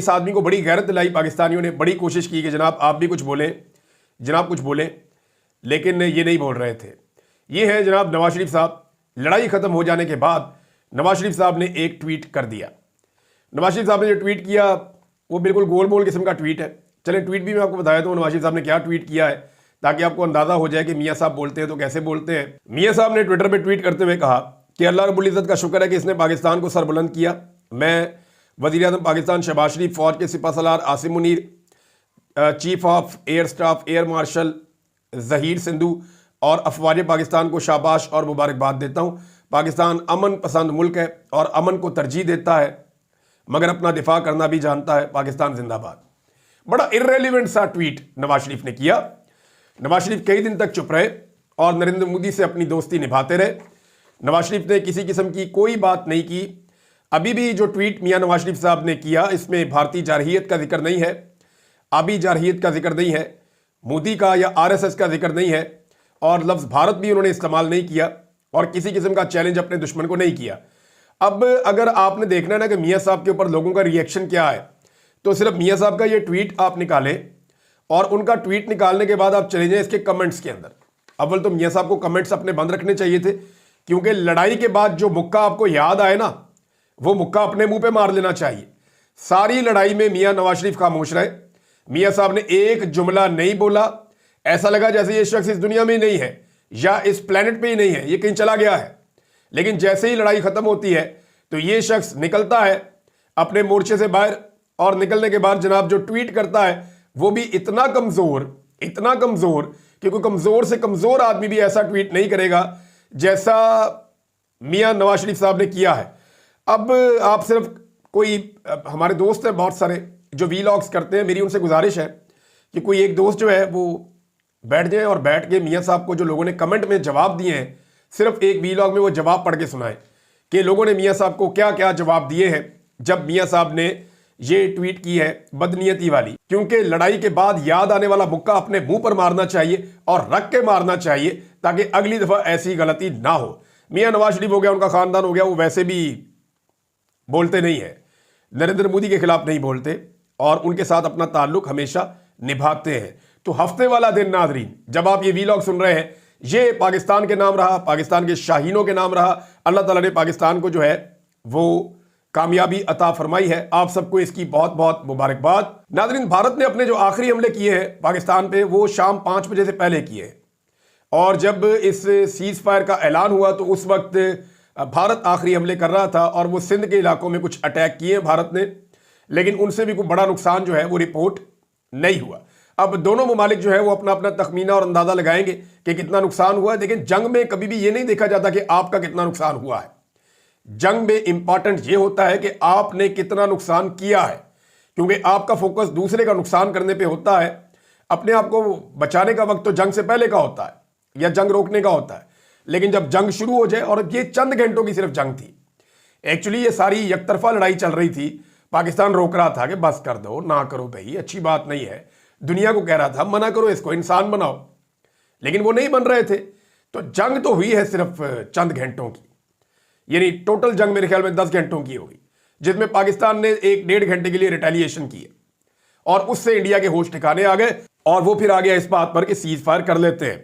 इस आदमी को बड़ी गैरत दिलाई पाकिस्तानियों ने, बड़ी कोशिश की कि जनाब आप भी कुछ बोलें, जनाब कुछ बोलें, लेकिन ये नहीं बोल रहे थे। ये है जनाब नवाज शरीफ साहब। लड़ाई ख़त्म हो जाने के बाद नवाज शरीफ साहब ने एक ट्वीट कर दिया। नवाज शरीफ साहब ने जो ट्वीट किया वो बिल्कुल गोलमोल किस्म का ट्वीट है। चलें ट्वीट भी मैं आपको बताया तो नवाज शरीफ साहब ने क्या ट्वीट किया है, ताकि आपको अंदाज़ा हो जाए कि मियाँ साहब बोलते हैं तो कैसे बोलते हैं। मियाँ साहब ने ट्विटर पर ट्वीट करते हुए कहा कि अल्लाह रब्बुल इज़्ज़त का शुक्र है कि इसने पाकिस्तान को सरबुलंद किया। मैं वज़ीर-ए-आज़म पाकिस्तान शहबाज शरीफ, फ़ौज के सिपह सलार Asim Munir, chief of air staff air marshal Zaheer Sidhu और अफवाज पाकिस्तान को शाबाश और मुबारकबाद देता हूँ। पाकिस्तान अमन पसंद मुल्क है और अमन को तरजीह देता है, मगर अपना दिफा करना भी जानता है। पाकिस्तान जिंदाबाद। बड़ा इर्रेलिवेंट सा ट्वीट नवाज शरीफ ने किया। नवाज शरीफ कई दिन तक चुप रहे और नरेंद्र मोदी से अपनी दोस्ती निभाते रहे। नवाज शरीफ ने किसी किस्म की कोई बात नहीं की। अभी भी जो ट्वीट मियाँ नवाज शरीफ साहब ने किया इसमें भारतीय जारहियत का जिक्र नहीं है, आबी जारहियत का जिक्र नहीं है, मोदी का या आरएसएस का जिक्र नहीं है, और लफ्ज़ भारत भी उन्होंने इस्तेमाल नहीं किया और किसी किस्म का चैलेंज अपने दुश्मन को नहीं किया। अब अगर आपने देखना है ना कि मियाँ साहब के ऊपर लोगों का रिएक्शन क्या है, तो सिर्फ मियाँ साहब का ये ट्वीट आप निकालें और उनका ट्वीट निकालने के बाद आप चले जाएं इसके कमेंट्स के अंदर। अव्वल तो मियाँ साहब को कमेंट्स अपने बंद रखने चाहिए थे, क्योंकि लड़ाई के बाद जो मुक्का आपको याद आए ना, वो मुक्का अपने मुंह पे मार लेना चाहिए। सारी लड़ाई में मियाँ नवाज शरीफ खामोश रहे। मियाँ साहब ने एक जुमला नहीं बोला। ऐसा लगा जैसे ये शख्स इस दुनिया में ही नहीं है या इस प्लेनेट पे ही नहीं है, ये कहीं चला गया है। लेकिन जैसे ही लड़ाई खत्म होती है तो ये शख्स निकलता है अपने मोर्चे से बाहर, और निकलने के बाद जनाब जो ट्वीट करता है वो भी इतना कमजोर कि कोई कमजोर से कमजोर आदमी भी ऐसा ट्वीट नहीं करेगा जैसा मियाँ नवाज शरीफ साहब ने किया है। अब आप सिर्फ कोई हमारे दोस्त हैं बहुत सारे जो वीलॉग्स करते हैं, मेरी उनसे गुजारिश है कि कोई एक दोस्त जो है वो बैठ जाए और बैठ के मियाँ साहब को जो लोगों ने कमेंट में जवाब दिए हैं, सिर्फ एक वीलॉग में वो जवाब पढ़ के सुनाए कि लोगों ने मियाँ साहब को क्या क्या जवाब दिए हैं जब मियाँ साहब ने ये ट्वीट की है बदनीयती वाली। क्योंकि लड़ाई के बाद याद आने वाला मुक्का अपने मुंह पर मारना चाहिए और रख के मारना चाहिए, ताकि अगली दफा ऐसी गलती ना हो। मियाँ नवाज शरीफ हो गया, उनका खानदान हो गया, वो वैसे भी बोलते नहीं है, नरेंद्र मोदी के खिलाफ नहीं बोलते और उनके साथ अपना ताल्लुक हमेशा निभाते हैं। तो हफ्ते वाला दिन नाज़रीन, जब आप ये वीलॉग सुन रहे हैं, ये पाकिस्तान के नाम रहा, पाकिस्तान के शाहीनों के नाम रहा। अल्लाह ताला ने पाकिस्तान को जो है वो कामयाबी अता फरमाई है। आप सबको इसकी बहुत बहुत मुबारकबाद। नाज़रीन, भारत ने अपने जो आखिरी हमले किए हैं पाकिस्तान पे वो शाम 5 बजे से पहले किए हैं, और जब इस सीज फायर का ऐलान हुआ तो उस वक्त भारत आखिरी हमले कर रहा था और वो सिंध के इलाकों में कुछ अटैक किए हैं भारत ने, लेकिन उनसे भी कोई बड़ा नुकसान जो है वो रिपोर्ट नहीं हुआ। अब दोनों ममालिक जो है वो अपना अपना तखमीना और अंदाजा लगाएंगे कि कितना नुकसान हुआ है। लेकिन जंग में कभी भी ये नहीं देखा जाता कि आपका कितना नुकसान हुआ है। जंग में इंपॉर्टेंट ये होता है कि आपने कितना नुकसान किया है, क्योंकि आपका फोकस दूसरे का नुकसान करने पे होता है। अपने आप को बचाने का वक्त तो जंग से पहले का होता है या जंग रोकने का होता है, लेकिन जब जंग शुरू हो जाए, और ये चंद घंटों की सिर्फ जंग थी, एक्चुअली ये सारी यकतरफा लड़ाई चल रही थी। पाकिस्तान रोक रहा था कि बस कर दो, ना करो भाई, अच्छी बात नहीं है। दुनिया को कह रहा था मना करो, इसको इंसान बनाओ, लेकिन वो नहीं बन रहे थे। तो जंग तो हुई है सिर्फ चंद घंटों की, यानी टोटल जंग मेरे ख्याल में 10 घंटों की होगी, जिसमें पाकिस्तान ने 1-1.5 घंटे के लिए रिटेलिएशन की है और उससे इंडिया के होश ठिकाने आ गए और वो फिर आ गया इस बात पर कि सीज फायर कर लेते हैं।